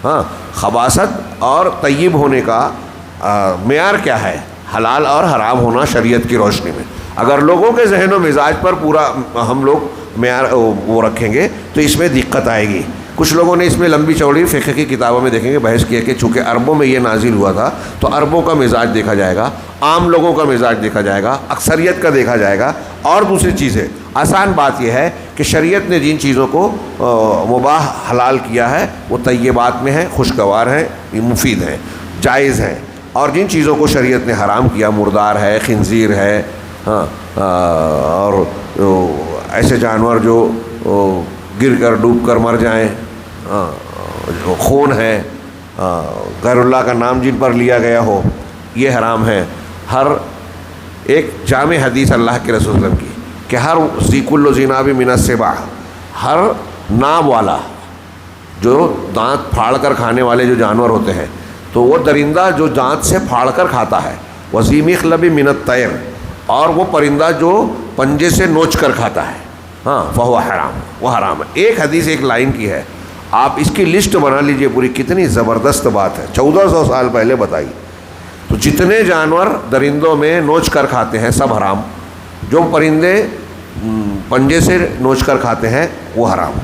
ہاں، خباثت اور طیب ہونے کا معیار کیا ہے؟ حلال اور حرام ہونا شریعت کی روشنی میں۔ اگر لوگوں کے ذہن و مزاج پر پورا ہم لوگ معیار وہ رکھیں گے تو اس میں دقت آئے گی۔ کچھ لوگوں نے اس میں لمبی چوڑی فقہ کی کتابوں میں دیکھیں گے بحث کیا کہ چونکہ عربوں میں یہ نازل ہوا تھا تو عربوں کا مزاج دیکھا جائے گا، عام لوگوں کا مزاج دیکھا جائے گا، اکثریت کا دیکھا جائے گا، اور دوسری چیزیں۔ آسان بات یہ ہے کہ شریعت نے جن چیزوں کو مباح حلال کیا ہے وہ طیبات میں ہیں، خوشگوار ہیں، مفید ہیں، جائز ہیں، اور جن چیزوں کو شریعت نے حرام کیا، مردار ہے، خنزیر ہے، ہاں، اور ایسے جانور جو گر کر ڈوب کر مر جائیں، خون ہے، غیر اللہ کا نام جن پر لیا گیا ہو، یہ حرام ہے۔ ہر ایک جامع حدیث اللہ کے رسول صلی اللہ علیہ وسلم کی کہ ہر ذی کل ذی ناب من السباع، ہر ناب والا، جو دانت پھاڑ کر کھانے والے جو جانور ہوتے ہیں، تو وہ درندہ جو دانت سے پھاڑ کر کھاتا ہے، وذی مخلب من الطیر، اور وہ پرندہ جو پنجے سے نوچ کر کھاتا ہے، ہاں، فہو حرام، وہ حرام ہے۔ ایک حدیث ایک لائن کی ہے، آپ اس کی لسٹ بنا لیجئے پوری، کتنی زبردست بات ہے، 1400 سال پہلے بتائی۔ تو جتنے جانور درندوں میں نوچ کر کھاتے ہیں سب حرام، جو پرندے پنجے سے نوچ کر کھاتے ہیں وہ حرام،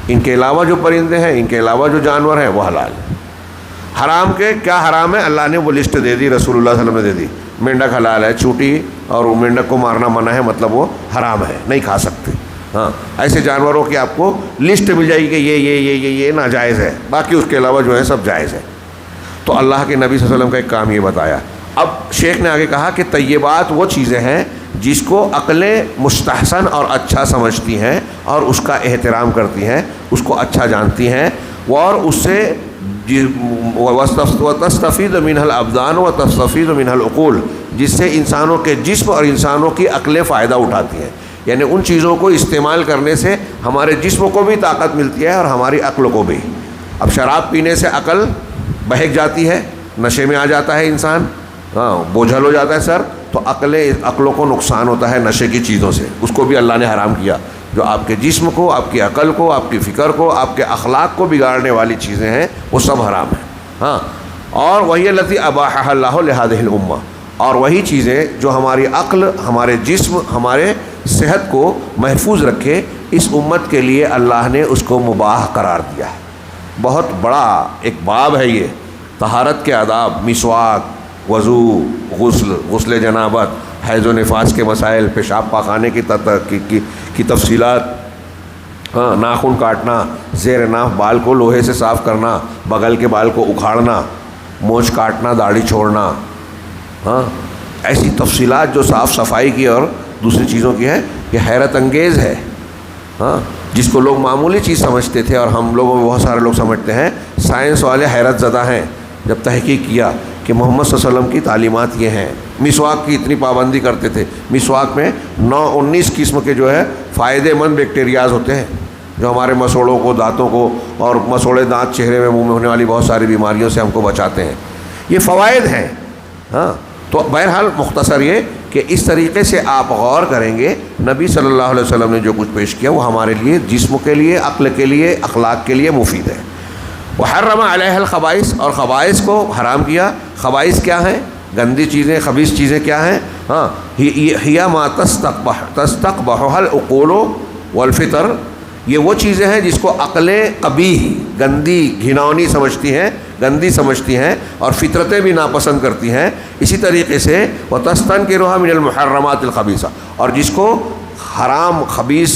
ان کے علاوہ جو پرندے ہیں، ان کے علاوہ جو جانور ہیں وہ حلال۔ حرام کے کیا حرام ہے اللہ نے وہ لسٹ دے دی، رسول اللہ صلی اللہ علیہ وسلم نے دے دی۔ مینڈک حلال ہے، چوٹی اور مینڈک کو مارنا منع ہے، مطلب وہ حرام ہے، نہیں کھا سکتے۔ ہاں، ایسے جانوروں کی آپ کو لسٹ مل جائے گی کہ یہ ناجائز ہے، باقی اس کے علاوہ جو ہے سب جائز ہے۔ تو اللہ کے نبی صلی اللہ علیہ وسلم کا ایک کام یہ بتایا۔ اب شیخ نے آگے کہا کہ طیبات وہ چیزیں ہیں جس کو عقلیں مستحسن اور اچھا سمجھتی ہیں اور اس کا احترام کرتی ہیں، اس کو اچھا جانتی ہیں، اور اس سے وَتَسْتَفِيدُ مِنْهَا الْأَبْدَانُ وَتَسْتَفِيدُ مِنْهَا الْعُقُولُ، جس سے انسانوں کے جسم اور انسانوں کی عقلیں فائدہ اٹھاتی ہیں۔ یعنی ان چیزوں کو استعمال کرنے سے ہمارے جسم کو بھی طاقت ملتی ہے اور ہماری عقل کو بھی۔ اب شراب پینے سے عقل بہک جاتی ہے، نشے میں آ جاتا ہے انسان، ہاں، بوجھل ہو جاتا ہے سر، تو عقلوں کو نقصان ہوتا ہے نشے کی چیزوں سے، اس کو بھی اللہ نے حرام کیا۔ جو آپ کے جسم کو، آپ کی عقل کو، آپ کی فکر کو، آپ کے اخلاق کو بگاڑنے والی چیزیں ہیں وہ سب حرام ہیں۔ ہاں، اور وہی التی اباحہ اللہ لہذہ الامہ، اور وہی چیزیں جو ہماری عقل، ہمارے جسم، ہمارے صحت کو محفوظ رکھے، اس امت کے لیے اللہ نے اس کو مباح قرار دیا ہے۔ بہت بڑا ایک باب ہے یہ، طہارت کے آداب، مسواک، وضو، غسل جنابت، حیض و نفاس کے مسائل، پیشاب پاخانے کی تفصیلات، ہاں، ناخن کاٹنا، زیر ناف بال کو لوہے سے صاف کرنا، بغل کے بال کو اکھاڑنا، مونچھ کاٹنا، داڑھی چھوڑنا، ہاں، ایسی تفصیلات جو صاف صفائی کی اور دوسری چیزوں کی ہے، یہ حیرت انگیز ہے۔ ہاں، جس کو لوگ معمولی چیز سمجھتے تھے اور ہم لوگوں میں بہت سارے لوگ سمجھتے ہیں، سائنس والے حیرت زدہ ہیں جب تحقیق کیا کہ محمد صلی اللہ علیہ وسلم کی تعلیمات یہ ہیں۔ مسواک کی اتنی پابندی کرتے تھے، مسواک میں 19 قسم کے جو ہے فائدے مند بیکٹیریاز ہوتے ہیں جو ہمارے مسوڑوں کو، دانتوں کو، اور مسوڑے دانت چہرے میں، منہ میں ہونے والی بہت ساری بیماریوں سے ہم کو بچاتے ہیں، یہ فوائد ہیں۔ ہاں، تو بہرحال مختصر یہ کہ اس طریقے سے آپ غور کریں گے، نبی صلی اللہ علیہ وسلم نے جو کچھ پیش کیا وہ ہمارے لیے، جسم کے لیے، عقل کے لیے، اخلاق کے لیے مفید ہے۔ وحرم علیہ الخبائث، اور خبائث کو حرام کیا۔ خبائث کیا ہیں؟ گندی چیزیں، خبیث چیزیں کیا ہیں؟ ہاں، ہی ما تستقبحها العقول والفطر، یہ وہ چیزیں ہیں جس کو عقلیں قبیح، گندی، گھناؤنی سمجھتی ہیں، گندی سمجھتی ہیں، اور فطرتیں بھی ناپسند کرتی ہیں۔ اسی طریقے سے وَتَسْتَنْكِرُهَا مِنَ الْمُحَرَّمَاتِ الْخَبِيثَةِ، اور جس کو حرام، خبیث،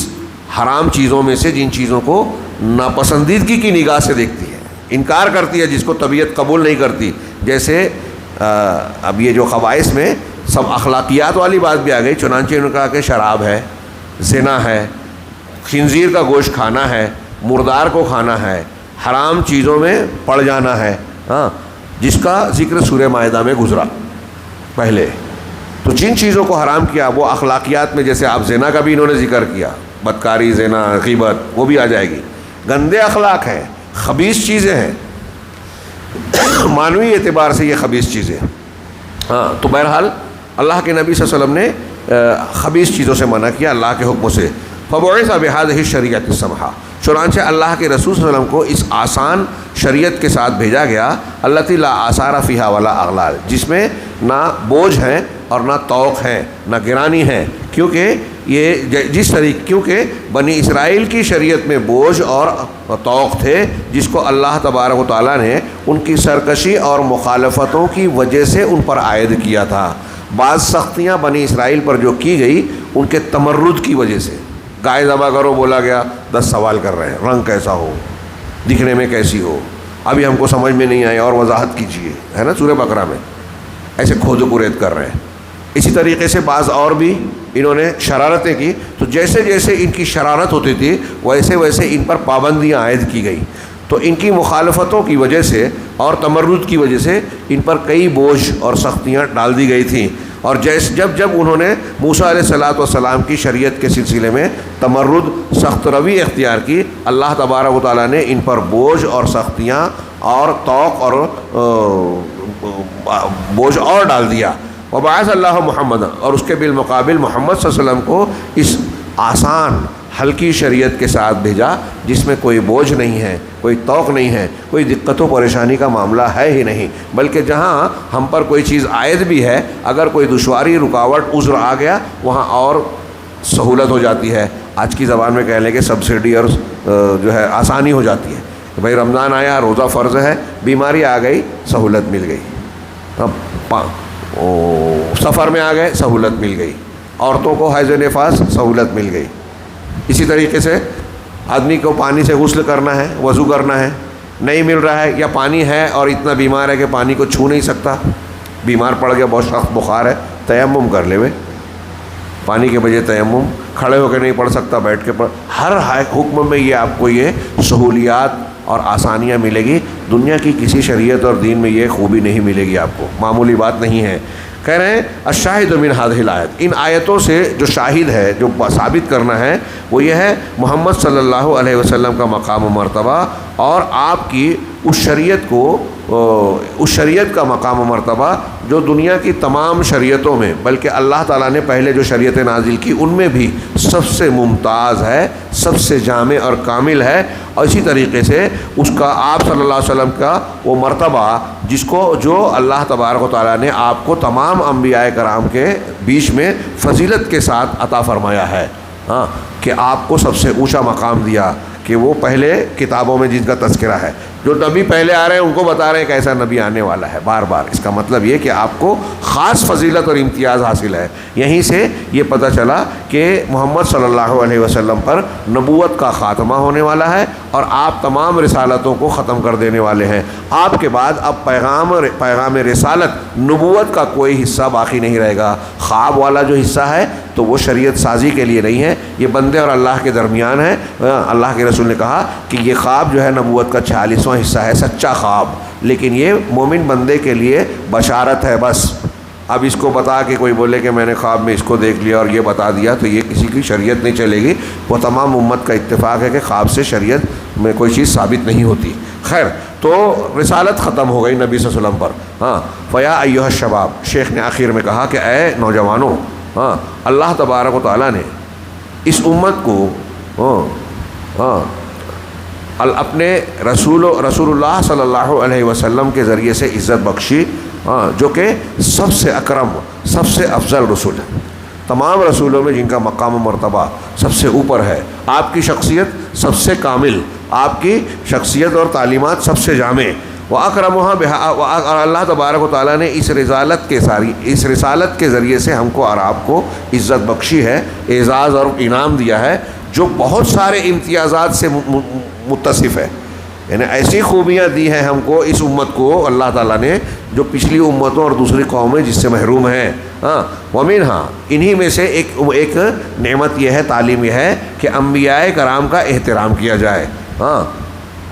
حرام چیزوں میں سے جن چیزوں کو ناپسندیدگی کی نگاہ سے دیکھتی ہے، انکار کرتی ہے، جس کو طبیعت قبول نہیں کرتی، جیسے اب یہ جو خبائث میں سب اخلاقیات والی بات بھی آ گئی، چنانچہ انہوں نے کہا کہ شراب ہے، زنا ہے، خنزیر کا گوشت کھانا ہے، مردار کو کھانا ہے، حرام چیزوں میں پڑ جانا ہے، ہاں، جس کا ذکر سورہ مائدہ میں گزرا پہلے. تو جن چیزوں کو حرام کیا وہ اخلاقیات میں، جیسے آپ زنا کا بھی انہوں نے ذکر کیا، بدکاری، زنا، غیبت، وہ بھی آ جائے گی. گندے اخلاق ہیں، خبیث چیزیں ہیں، معنوی اعتبار سے یہ خبیث چیزیں. ہاں، تو بہرحال اللہ کے نبی صلی اللہ علیہ وسلم نے خبیث چیزوں سے منع کیا اللہ کے حکم سے. فبعث بهذه الشریعۃ السمحہ، چنانچہ اللہ کے رسول صلی اللہ علیہ وسلم کو اس آسان شریعت کے ساتھ بھیجا گیا، التی لا آثار فیہا ولا اغلال، جس میں نہ بوجھ ہیں اور نہ طوق ہیں، نہ گرانی ہے. کیونکہ کیونکہ بنی اسرائیل کی شریعت میں بوجھ اور طوق تھے، جس کو اللہ تبارک و تعالیٰ نے ان کی سرکشی اور مخالفتوں کی وجہ سے ان پر عائد کیا تھا. بعض سختیاں بنی اسرائیل پر جو کی گئی ان کے تمرد کی وجہ سے. گائے ذبح کرو بولا گیا، 10 سوال کر رہے ہیں، رنگ کیسا ہو، دکھنے میں کیسی ہو، ابھی ہم کو سمجھ میں نہیں آئی اور وضاحت کیجیے، ہے نا سورہ بقرہ میں. ایسے کھود و کرید کر رہے ہیں. اسی طریقے سے بعض اور بھی انہوں نے شرارتیں کی، تو جیسے جیسے ان کی شرارت ہوتی تھی ویسے ویسے ان پر پابندیاں عائد کی گئی. تو ان کی مخالفتوں کی وجہ سے اور تمرد کی وجہ سے ان پر کئی بوجھ اور سختیاں ڈال دی گئی تھیں. اور جب انہوں نے موسیٰ علیہ السلام کی شریعت کے سلسلے میں تمرد، سخت روی اختیار کی، اللہ تبارک و تعالیٰ نے ان پر بوجھ اور سختیاں اور طوق اور بوجھ اور ڈال دیا. وبعث اللہ محمد، اور اس کے بالمقابل محمد صلی اللہ علیہ وسلم کو اس آسان ہلکی شریعت کے ساتھ بھیجا، جس میں کوئی بوجھ نہیں ہے، کوئی طوق نہیں ہے، کوئی دقت و پریشانی کا معاملہ ہے ہی نہیں. بلکہ جہاں ہم پر کوئی چیز عائد بھی ہے، اگر کوئی دشواری، رکاوٹ، عذر آ گیا، وہاں اور سہولت ہو جاتی ہے. آج کی زبان میں کہہ لیں کہ سبسڈی اور جو ہے آسانی ہو جاتی ہے. بھائی رمضان آیا، روزہ فرض ہے، بیماری آ گئی، سہولت مل گئی. سفر میں آ گئے، سہولت مل گئی. عورتوں کو حیض نفاس، سہولت مل گئی. اسی طریقے سے آدمی کو پانی سے غسل کرنا ہے، وضو کرنا ہے، نہیں مل رہا ہے، یا پانی ہے اور اتنا بیمار ہے کہ پانی کو چھو نہیں سکتا، بیمار پڑ گیا، بہت سخت بخار ہے، تیمم کر لے ہوئے، پانی کے بجائے تیمم، کھڑے ہو کے نہیں پڑھ سکتا، بیٹھ کے پڑھ. ہر حکم میں یہ آپ کو یہ سہولیات اور آسانیاں ملے گی. دنیا کی کسی شریعت اور دین میں یہ خوبی نہیں ملے گی آپ کو، معمولی بات نہیں ہے. کہہ رہے ہیں الشاہد من هذه الآیت، ان آیتوں سے جو شاہد ہے، جو ثابت کرنا ہے، وہ یہ ہے محمد صلی اللہ علیہ وسلم کا مقام و مرتبہ، اور آپ کی اس شریعت کا مقام و مرتبہ جو دنیا کی تمام شریعتوں میں، بلکہ اللہ تعالیٰ نے پہلے جو شریعتیں نازل کی ان میں بھی سب سے ممتاز ہے، سب سے جامع اور کامل ہے. اور اسی طریقے سے اس کا آپ صلی اللہ علیہ وسلم کا وہ مرتبہ جو اللہ تبارک و تعالیٰ نے آپ کو تمام انبیاء کرام کے بیچ میں فضیلت کے ساتھ عطا فرمایا ہے، ہاں، کہ آپ کو سب سے اونچا مقام دیا، کہ وہ پہلے کتابوں میں جن کا تذکرہ ہے، جو نبی پہلے آ رہے ہیں ان کو بتا رہے ہیں کہ ایسا نبی آنے والا ہے بار بار. اس کا مطلب یہ کہ آپ کو خاص فضیلت اور امتیاز حاصل ہے. یہیں سے یہ پتہ چلا کہ محمد صلی اللہ علیہ وسلم پر نبوت کا خاتمہ ہونے والا ہے، اور آپ تمام رسالتوں کو ختم کر دینے والے ہیں. آپ کے بعد اب پیغام رسالت، نبوت کا کوئی حصہ باقی نہیں رہے گا. خواب والا جو حصہ ہے تو وہ شریعت سازی کے لیے نہیں ہے، یہ بندے اور اللہ کے درمیان ہے. اللہ کے رسول نے کہا کہ یہ خواب جو ہے نبوت کا 46واں حصہ ہے، سچا خواب، لیکن یہ مومن بندے کے لیے بشارت ہے بس. اب اس کو بتا کے کوئی بولے کہ میں نے خواب میں اس کو دیکھ لیا اور یہ بتا دیا، تو یہ کسی کی شریعت نہیں چلے گی. وہ تمام امت کا اتفاق ہے کہ خواب سے شریعت میں کوئی چیز ثابت نہیں ہوتی. خیر، تو رسالت ختم ہو گئی نبی صلی اللہ علیہ وسلم پر. ہاں، فیا ایھا الشباب، شیخ نے آخر میں کہا کہ اے نوجوانوں، ہاں، اللہ تبارک و تعالیٰ نے اس امت کو اپنے رسول اللہ صلی اللہ علیہ وسلم کے ذریعے سے عزت بخشی، جو کہ سب سے اکرم، سب سے افضل رسول ہے. تمام رسولوں میں جن کا مقام و مرتبہ سب سے اوپر ہے. آپ کی شخصیت سب سے کامل، آپ کی شخصیت اور تعلیمات سب سے جامع. وَأَكْرَمُهَا اور اللہ تبارک و تعالیٰ نے اس رسالت کے ذریعے سے ہم کو اور آپ کو عزت بخشی ہے، اعزاز اور انعام دیا ہے، جو بہت سارے امتیازات سے متصف ہے. یعنی ایسی خوبیاں دی ہیں ہم کو اس امت کو اللہ تعالیٰ نے جو پچھلی امتوں اور دوسری قومیں جس سے محروم ہیں. ہاں ومنہا انہی میں سے ایک نعمت یہ ہے، تعلیم یہ ہے کہ انبیاء کرام کا احترام کیا جائے. ہاں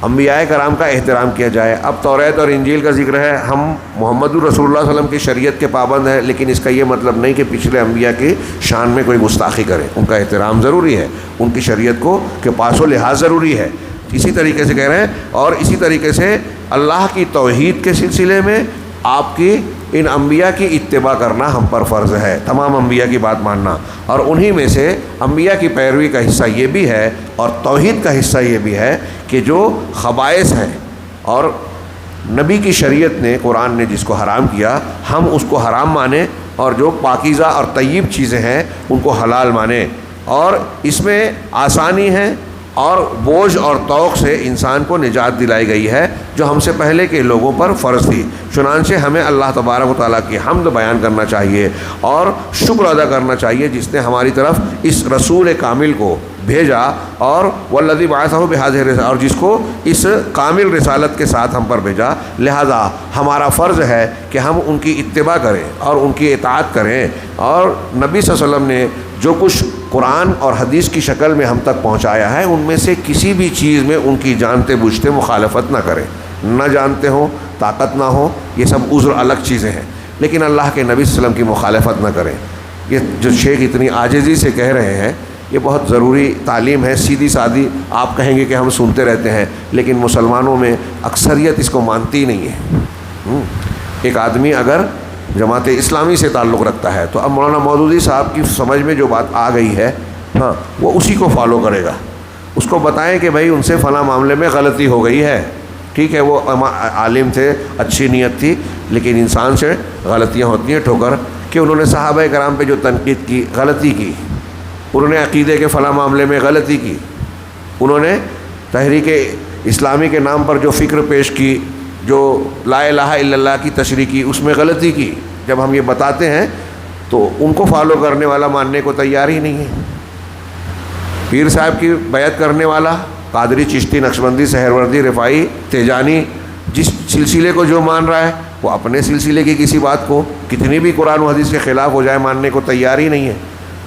انبیاء کرام کا احترام کیا جائے. اب توریت اور انجیل کا ذکر ہے، ہم محمد الرسول اللہ صلی اللہ علیہ وسلم کی شریعت کے پابند ہیں، لیکن اس کا یہ مطلب نہیں کہ پچھلے انبیاء کی شان میں کوئی گستاخی کرے. ان کا احترام ضروری ہے، ان کی شریعت کو کے پاس و لحاظ ضروری ہے. اسی طریقے سے کہہ رہے ہیں، اور اسی طریقے سے اللہ کی توحید کے سلسلے میں آپ کی ان انبیاء کی اتباع کرنا ہم پر فرض ہے، تمام انبیاء کی بات ماننا. اور انہی میں سے انبیاء کی پیروی کا حصہ یہ بھی ہے اور توحید کا حصہ یہ بھی ہے کہ جو خبائث ہیں اور نبی کی شریعت نے، قرآن نے جس کو حرام کیا، ہم اس کو حرام مانیں، اور جو پاکیزہ اور طیب چیزیں ہیں ان کو حلال مانیں. اور اس میں آسانی ہے اور بوجھ اور توق سے انسان کو نجات دلائی گئی ہے جو ہم سے پہلے کے لوگوں پر فرض تھی. چنانچہ ہمیں اللہ تبارک و تعالیٰ کی حمد بیان کرنا چاہیے اور شکر ادا کرنا چاہیے جس نے ہماری طرف اس رسول کامل کو بھیجا، اور والذی بعثہ بہذہ الرسالۃ، اور جس کو اس کامل رسالت کے ساتھ ہم پر بھیجا. لہذا ہمارا فرض ہے کہ ہم ان کی اتباع کریں اور ان کی اطاعت کریں، اور نبی صلی اللہ علیہ وسلم نے جو کچھ قرآن اور حدیث کی شکل میں ہم تک پہنچایا ہے ان میں سے کسی بھی چیز میں ان کی جانتے بوجھتے مخالفت نہ کریں. نہ جانتے ہوں، طاقت نہ ہو، یہ سب عذر الگ چیزیں ہیں، لیکن اللہ کے نبی صلی اللہ علیہ وسلم کی مخالفت نہ کریں. یہ جو شیخ اتنی عاجزی سے کہہ رہے ہیں یہ بہت ضروری تعلیم ہے. سیدھی سادھی آپ کہیں گے کہ ہم سنتے رہتے ہیں، لیکن مسلمانوں میں اکثریت اس کو مانتی ہی نہیں ہے. ایک آدمی اگر جماعت اسلامی سے تعلق رکھتا ہے تو اب مولانا مودودی صاحب کی سمجھ میں جو بات آ گئی ہے، ہاں وہ اسی کو فالو کرے گا. اس کو بتائیں کہ بھائی ان سے فلاں معاملے میں غلطی ہو گئی ہے، ٹھیک ہے وہ عالم تھے، اچھی نیت تھی، لیکن انسان سے غلطیاں ہوتی ہیں. ٹھوکر کہ انہوں نے صحابہ کرام پہ جو تنقید کی، غلطی کی. انہوں نے عقیدے کے فلاں معاملے میں غلطی کی. انہوں نے تحریک اسلامی کے نام پر جو فکر پیش کی، جو لا الہ الا اللہ کی تشریح کی، اس میں غلطی کی. جب ہم یہ بتاتے ہیں تو ان کو فالو کرنے والا ماننے کو تیار ہی نہیں ہے. پیر صاحب کی بیعت کرنے والا، قادری، چشتی، نقشبندی، سہروردی، رفاعی، تیجانی، جس سلسلے کو جو مان رہا ہے وہ اپنے سلسلے کی کسی بات کو کتنی بھی قرآن و حدیث کے خلاف ہو جائے ماننے کو تیار ہی نہیں ہے.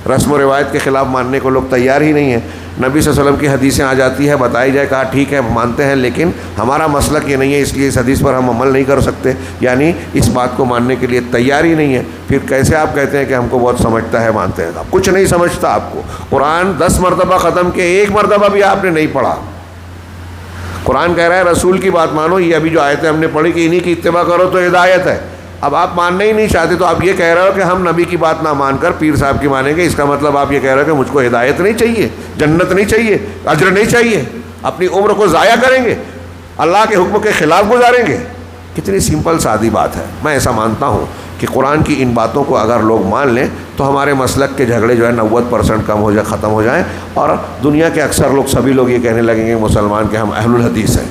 رسم و روایت کے خلاف ماننے کو لوگ تیار ہی نہیں ہیں. نبی صلی اللہ علیہ وسلم کی حدیثیں آ جاتی ہے، بتائی جائے، کہا ٹھیک ہے مانتے ہیں، لیکن ہمارا مسلک یہ نہیں ہے، اس لیے اس حدیث پر ہم عمل نہیں کر سکتے، یعنی اس بات کو ماننے کے لیے تیار ہی نہیں ہے. پھر کیسے آپ کہتے ہیں کہ ہم کو بہت سمجھتا ہے، مانتے ہیں؟ آپ کچھ نہیں سمجھتا. آپ کو قرآن 10 مرتبہ ختم کے 1 مرتبہ بھی آپ نے نہیں پڑھا. قرآن کہہ رہا ہے رسول کی بات مانو. یہ ابھی جو آیتیں ہم نے پڑھی کہ انہی کی اتباع کرو تو ہدایت ہے. اب آپ ماننا ہی نہیں چاہتے تو آپ یہ کہہ رہے ہو کہ ہم نبی کی بات نہ مان کر پیر صاحب کی مانیں گے. اس کا مطلب آپ یہ کہہ رہے ہو کہ مجھ کو ہدایت نہیں چاہیے، جنت نہیں چاہیے، اجر نہیں چاہیے، اپنی عمر کو ضائع کریں گے، اللہ کے حکم کے خلاف گزاریں گے. کتنی سمپل سادی بات ہے. میں ایسا مانتا ہوں کہ قرآن کی ان باتوں کو اگر لوگ مان لیں تو ہمارے مسلک کے جھگڑے جو ہے 90% کم ہو جائے، ختم ہو جائیں، اور دنیا کے اکثر لوگ، سبھی لوگ یہ کہنے لگیں گے مسلمان کہ ہم اہل الحدیث ہیں،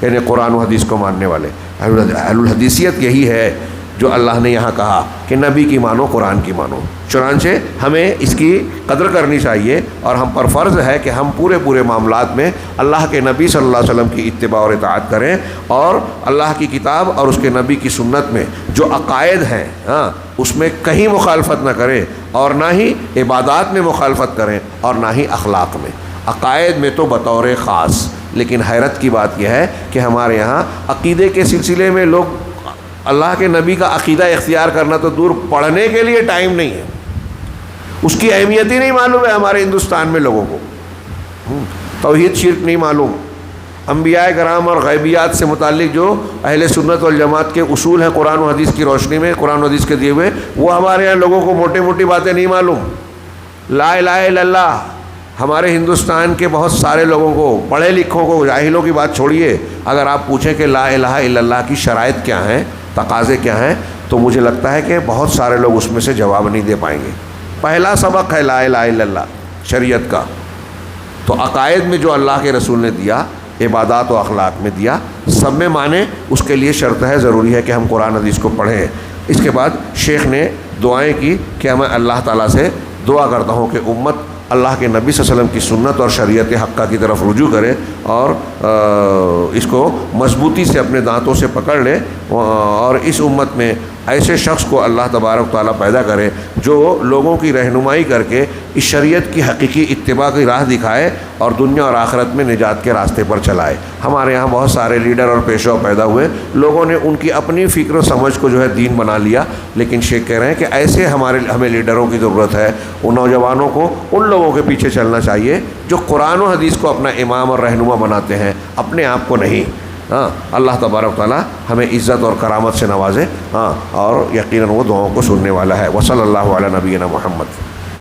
یعنی قرآن و حدیث کو ماننے والے. اہل الحدیثیت یہی ہے جو اللہ نے یہاں کہا کہ نبی کی مانو، قرآن کی مانو. چنانچہ ہمیں اس کی قدر کرنی چاہیے، اور ہم پر فرض ہے کہ ہم پورے معاملات میں اللہ کے نبی صلی اللہ علیہ وسلم کی اتباع اور اطاعت کریں، اور اللہ کی کتاب اور اس کے نبی کی سنت میں جو عقائد ہیں اس میں کہیں مخالفت نہ کریں، اور نہ ہی عبادات میں مخالفت کریں، اور نہ ہی اخلاق میں. عقائد میں تو بطور خاص. لیکن حیرت کی بات یہ ہے کہ ہمارے یہاں عقیدے کے سلسلے میں لوگ اللہ کے نبی کا عقیدہ اختیار کرنا تو دور، پڑھنے کے لیے ٹائم نہیں ہے. اس کی اہمیت ہی نہیں معلوم ہے ہمارے ہندوستان میں لوگوں کو. توحید شرک نہیں معلوم. انبیاء کرام اور غیبیات سے متعلق جو اہل سنت والجماعت کے اصول ہیں قرآن و حدیث کی روشنی میں، قرآن و حدیث کے دیے ہوئے، وہ ہمارے یہاں لوگوں کو موٹی باتیں نہیں معلوم. لا الہ الا اللہ ہمارے ہندوستان کے بہت سارے لوگوں کو، پڑھے لکھوں کو، جاہلوں کی بات چھوڑیے، اگر آپ پوچھیں کہ لا الہ الا اللہ کی شرائط کیا ہیں، تقاضے کیا ہیں، تو مجھے لگتا ہے کہ بہت سارے لوگ اس میں سے جواب نہیں دے پائیں گے. پہلا سبق ہے لا الہ الا اللہ شریعت کا. تو عقائد میں جو اللہ کے رسول نے دیا، عبادات و اخلاق میں دیا، سب میں مانیں. اس کے لیے شرط ہے، ضروری ہے کہ ہم قرآن حدیث کو پڑھیں. اس کے بعد شیخ نے دعائیں کی کہ میں اللہ تعالیٰ سے دعا کرتا ہوں کہ امت اللہ کے نبی صلی اللہ علیہ وسلم کی سنت اور شریعت حقہ کی طرف رجوع کرے اور اس کو مضبوطی سے اپنے دانتوں سے پکڑ لے، اور اس امت میں ایسے شخص کو اللہ تبارک و تعالیٰ پیدا کرے جو لوگوں کی رہنمائی کر کے اس شریعت کی حقیقی اتباع کی راہ دکھائے اور دنیا اور آخرت میں نجات کے راستے پر چلائے۔ ہمارے یہاں بہت سارے لیڈر اور پیشوا پیدا ہوئے، لوگوں نے ان کی اپنی فکر و سمجھ کو جو ہے دین بنا لیا، لیکن شیخ کہہ رہے ہیں کہ ایسے ہمیں لیڈروں کی ضرورت ہے۔ ان نوجوانوں کو ان لوگوں کے پیچھے چلنا چاہیے جو قرآن و حدیث کو اپنا امام اور رہنما بناتے ہیں، اپنے آپ کو نہیں۔ اللہ تبارک و تعالیٰ ہمیں عزت اور کرامت سے نوازے، اور یقیناً وہ دعاؤں کو سننے والا ہے۔ وصلی اللہ علی نبینا محمد۔